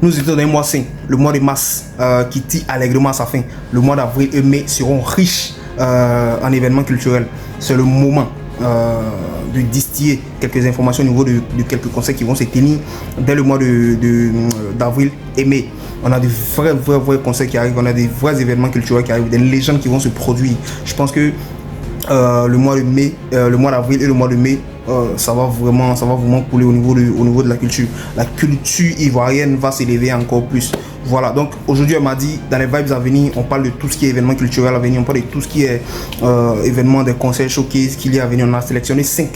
Nous étions dans le mois 5, le mois de mars, qui tire allègrement à sa fin. Le mois d'avril et mai seront riches en événements culturels. C'est le moment de distiller quelques informations au niveau de quelques concerts qui vont se tenir dès le mois d'avril et mai. On a des vrais concerts qui arrivent, on a des vrais événements culturels qui arrivent, des légendes qui vont se produire. Je pense que le mois de mai, le mois d'avril et le mois de mai, ça va vraiment couler au niveau de la culture. La culture ivoirienne va s'élever encore plus. Voilà, donc aujourd'hui on m'a dit, dans les vibes à venir, on parle de tout ce qui est événement culturel à venir, on parle de tout ce qui est événement des concerts showcase qu'il y a à venir. On a sélectionné 5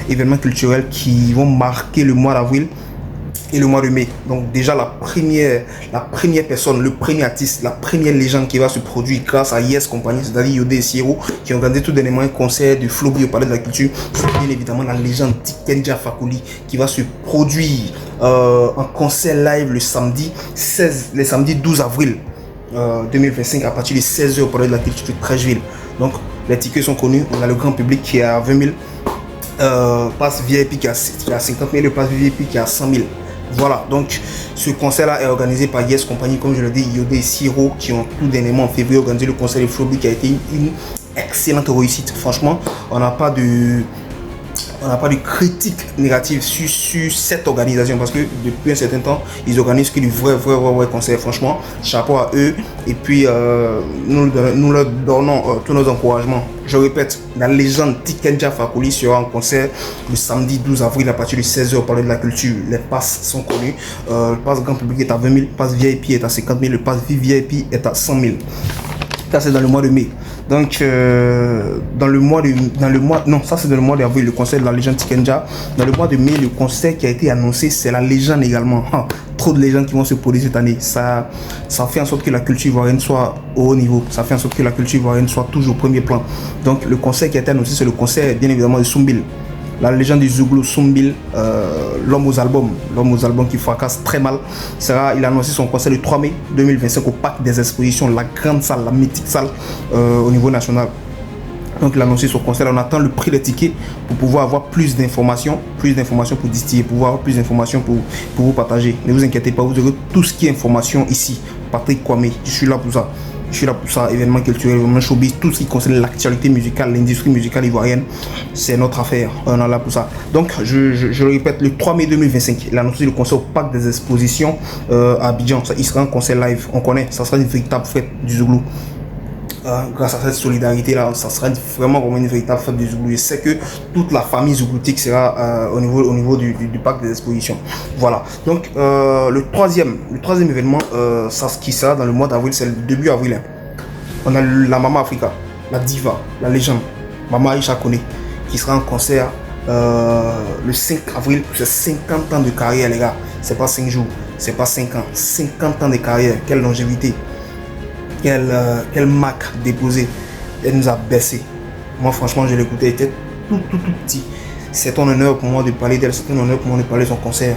événements culturels qui vont marquer le mois d'avril et le mois de mai. Donc déjà la première personne, le premier artiste, la première légende qui va se produire grâce à Yes Company, c'est-à-dire Yodé et Siro, qui ont organisé tout dernièrement un concert de Flobi au Palais de la Culture. C'est bien évidemment la légende Tikenja Fakoly qui va se produire en concert live le samedi 12 avril 2025 à partir de 16h au Palais de la Culture de Trècheville. Donc les tickets sont connus, on a le grand public qui est à 20 000, passe VIP qui est à 50 000, le passe VIP qui est à 100 000. Voilà, donc ce concert-là est organisé par Yes Company, comme je l'ai dit, Yodé et Siro, qui ont tout dernièrement en février organisé le concert de Flobi qui a été une excellente réussite. Franchement, on n'a pas de critiques négatives sur cette organisation parce que depuis un certain temps, ils organisent que du vrai concert. Franchement, chapeau à eux. Et puis, nous leur donnons tous nos encouragements. Je répète, la légende Tikenja Fakoly sera en concert le samedi 12 avril à partir de 16h au Palais de la Culture. Les passes sont connues. Le pass grand public est à 20 000, le pass VIP est à 50 000, le pass VIP est à 100 000. Ça, c'est dans le mois de mai. Donc, ça c'est dans le mois d'avril, le concert de la légende Tikenja. Dans le mois de mai, le concert qui a été annoncé, c'est la légende également. Trop de légendes qui vont se produire cette année. Ça fait en sorte que la culture ivoirienne soit au haut niveau. Ça fait en sorte que la culture ivoirienne soit toujours au premier plan. Donc, le concert qui a été annoncé, c'est le concert, bien évidemment, de Soumbil. La légende du Zouglou, Soumbil, l'homme aux albums qui fracasse très mal. Il a annoncé son concert le 3 mai 2025 au Parc des Expositions, la grande salle, la mythique salle au niveau national. Donc il a annoncé son concert, on attend le prix des tickets pour pouvoir avoir plus d'informations pour distiller, pour avoir plus d'informations pour vous partager. Ne vous inquiétez pas, vous aurez tout ce qui est information ici. Patrick Kwame, je suis là pour ça. Événements culturels, événements showbiz, tout ce qui concerne l'actualité musicale, l'industrie musicale ivoirienne, c'est notre affaire. On est là pour ça. Donc, je le répète, le 3 mai 2025, il a annoncé le concert au Parc des Expositions à Abidjan. Il sera un concert live, on connaît, ça sera une véritable fête du Zouglou. Grâce à cette solidarité-là, ça sera vraiment une véritable fête du Zouglou. Je sais que toute la famille zougloutique sera au niveau du Parc des Expositions. Voilà. Donc, le troisième événement, ça qui sera dans le mois d'avril, c'est le début avril. On a la Mama Africa, la diva, la légende, Mama Aïcha Koné, qui sera en concert le 5 avril. C'est 50 ans de carrière, les gars. C'est pas 5 jours, c'est pas 5 ans. 50 ans de carrière, quelle longévité. Quelle marque déposée. Elle nous a baissé. Moi franchement je l'écoutais, elle était tout petit. C'est un honneur pour moi de parler d'elle, c'est un honneur pour moi de parler de son concert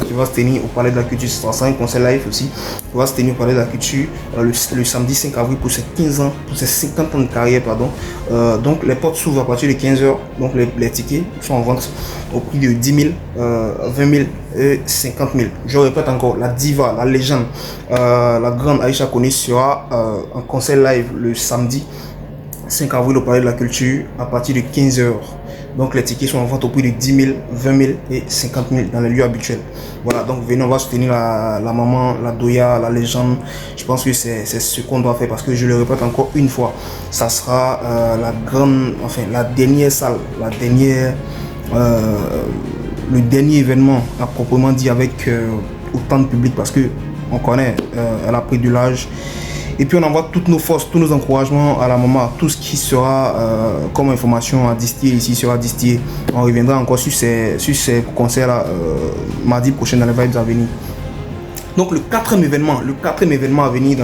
qui va se tenir au Palais de la Culture. Ce sera un concert live aussi, qui va se tenir au Palais de la Culture le samedi 5 avril pour ses 15 ans, pour ses 50 ans de carrière, pardon. Donc les portes s'ouvrent à partir de 15h, donc les tickets sont en vente au prix de 10 000, 20 000 et 50 000. Je répète encore, la diva, la légende, la grande Aïcha Koné sera en concert live le samedi 5 avril au Palais de la Culture à partir de 15h. Donc les tickets sont en vente au prix de 10 000, 20 000 et 50 000 dans les lieux habituels. Voilà, donc venez, on va soutenir la maman, la doya, la légende. Je pense que c'est ce qu'on doit faire parce que je le répète encore une fois, ça sera la dernière salle, le dernier événement à proprement dit avec autant de public parce que on connaît, elle a pris de l'âge. Et puis on envoie toutes nos forces, tous nos encouragements à la maman. Tout ce qui sera comme information à distiller ici sera distillé. On reviendra encore sur ces concerts-là mardi prochain dans les vibes à venir. Donc le quatrième événement à venir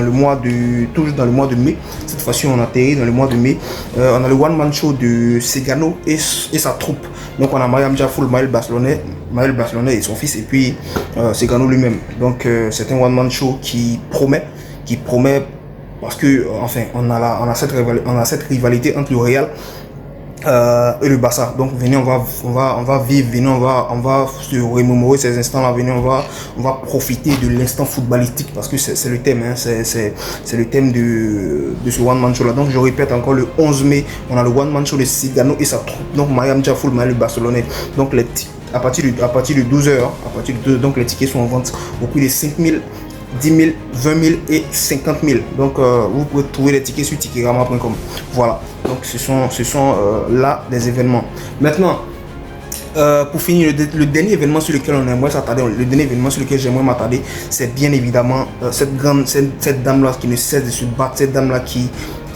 toujours dans le mois de mai. Cette fois-ci on atterrit dans le mois de mai. On a le one man show de Segano et sa troupe. Donc on a Mariam Jafoul, Maël Barcelonais et son fils et puis Segano lui-même. Donc c'est un one man show qui promet parce que enfin on a cette rivalité entre le Real et le Barça. Donc venez, on va vivre, venez, on va se remémorer ces instants-là, venez, on va profiter de l'instant footballistique parce que c'est le thème, hein, c'est le thème de ce One Man Show là. Donc je répète encore, le 11 mai, on a le One Man Show de Cigano et sa troupe, donc Mariam Diafoul, le Barcelonais. Donc à partir de 12h, donc les tickets sont en vente au prix de 5 000, 10 000, 20 000 et 50 000. Donc vous pouvez trouver les tickets sur ticketgrama.com. Voilà, donc ce sont là des événements. Maintenant, pour finir, le dernier événement sur lequel on aimerait s'attarder, le dernier événement sur lequel j'aimerais m'attarder, c'est bien évidemment cette dame-là qui ne cesse de se battre, cette dame-là qui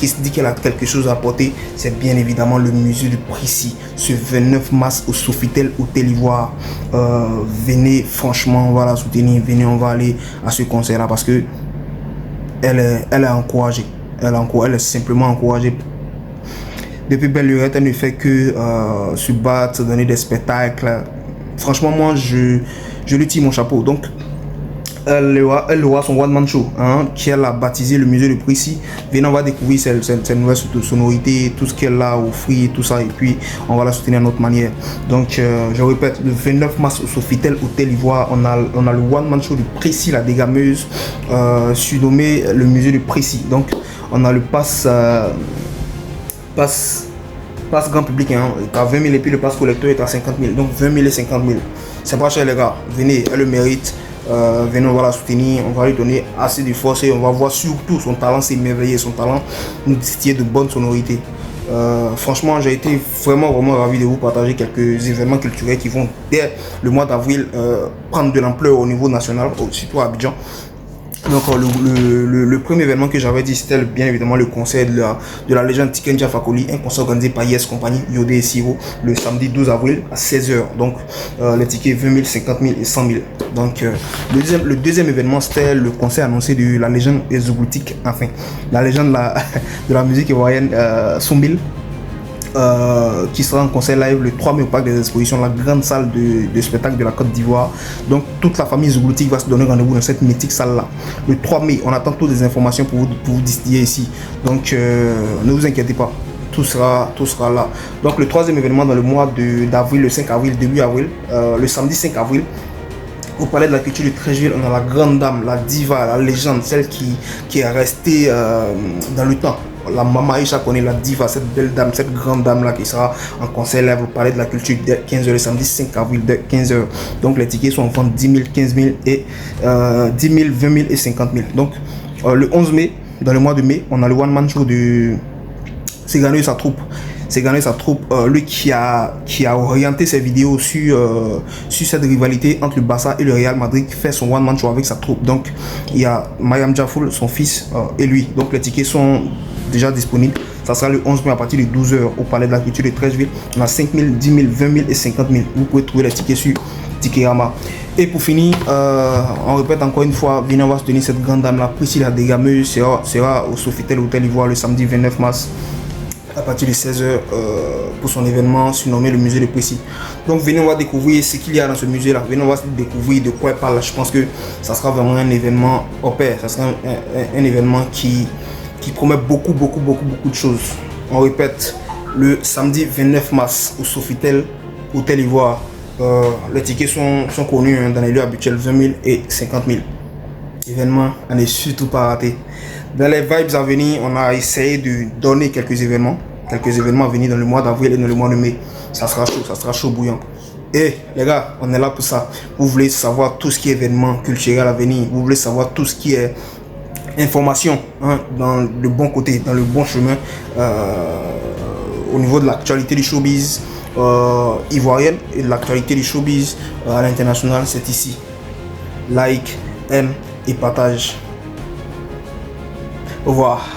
se dit qu'elle a quelque chose à apporter, c'est bien évidemment le musée de Précy, ce 29 mars au Sofitel Hôtel Ivoire. Venez, franchement, on va la soutenir, venez, on va aller à ce concert-là parce que elle est encouragée, elle est simplement encouragée. Depuis belle lurette, elle ne fait que se battre, donner des spectacles. Franchement, moi, je lui tire mon chapeau. Donc, elle aura son One Man Show, hein, qui elle a baptisé le musée de Précy. Venez, on va découvrir cette nouvelle sonorité, tout ce qu'elle a offert, tout ça, et puis on va la soutenir à notre manière. Donc, je répète, le 29 mars au Sofitel Hôtel Ivoire, on a le One Man Show de Précy, la dégameuse, surnommé le musée de Précy. Donc, on a le pass grand public, hein, à 20 000 et puis le pass collecteur est à 50 000. Donc 20 000 et 50 000. C'est pas cher les gars. Venez, elle le mérite. Venez, on va la soutenir, on va lui donner assez de force et on va voir surtout son talent s'émerveiller, son talent nous distiller de bonnes sonorités. Franchement, j'ai été vraiment ravi de vous partager quelques événements culturels qui vont dès le mois d'avril prendre de l'ampleur au niveau national, surtout à Abidjan. Donc le premier événement que j'avais dit, c'était bien évidemment le concert de la légende Tiken Jah Fakoly, un concert organisé par Yes Company, Yodé et Siro, le samedi 12 avril à 16h. Donc les tickets 20 000, 50 000 et 100 000. Donc le deuxième événement, c'était le concert annoncé de la légende Ezougloutique, enfin la légende de la musique ivoirienne Sombil. Qui sera en concert live le 3 mai au Parc des Expositions, la grande salle de spectacle de la Côte d'Ivoire. Donc toute la famille Zougloutique va se donner rendez-vous dans cette mythique salle là le 3 mai. On attend toutes les informations pour vous distiller ici, donc ne vous inquiétez pas, tout sera là. Donc le troisième événement dans le mois d'avril, le 5 avril, début avril, le samedi 5 avril, au Palais de la Culture de Treichville, on a la grande dame, la diva, la légende, celle qui est restée dans le temps. La Mama Aïcha connaît la diva, cette belle dame, cette grande dame là qui sera en concert live au Palais de la Culture dès 15h le samedi 5 avril dès 15h. Donc les tickets sont en vente 10 000, 15 000 et 10 000, 20 000 et 50 000. Donc le 11 mai, dans le mois de mai, on a le One Man Show de Cigano et sa troupe. Lui qui a orienté ses vidéos sur cette rivalité entre le Barça et le Real Madrid, qui fait son One Man Show avec sa troupe. Donc il y a Mariam Diafoul, son fils et lui. Donc les tickets sont déjà disponible. Ça sera le 11 mai à partir de 12h au Palais de la Culture de Treichville. On a 5 000, 10 000, 20 000 et 50 000. Vous pouvez trouver les tickets sur Ticketgrama. Et pour finir, on répète encore une fois, venez, on va soutenir cette grande dame là, Priscilla la dégameuse, sera au Sofitel Hôtel Ivoire le samedi 29 mars à partir de 16h pour son événement surnommé le musée de Précy. Donc venez, on va découvrir ce qu'il y a dans ce musée là. Venez, on va découvrir de quoi elle parle. Je pense que ça sera vraiment un événement au pair. Ça sera un événement qui promet beaucoup de choses. On répète, le samedi 29 mars au Sofitel Hôtel Ivoire. Les tickets sont connus, hein, dans les lieux habituels, 20 000 et 50 000. Événement à ne surtout pas rater. Dans les vibes à venir, on a essayé de donner quelques événements à venir dans le mois d'avril et dans le mois de mai. Ça sera chaud bouillant. Et les gars, on est là pour ça. Vous voulez savoir tout ce qui est événement culturel à venir, vous voulez savoir tout ce qui est information, hein, dans le bon côté, dans le bon chemin, au niveau de l'actualité du showbiz ivoirienne et de l'actualité du showbiz à l'international, c'est ici. Like, aime et partage. Au revoir.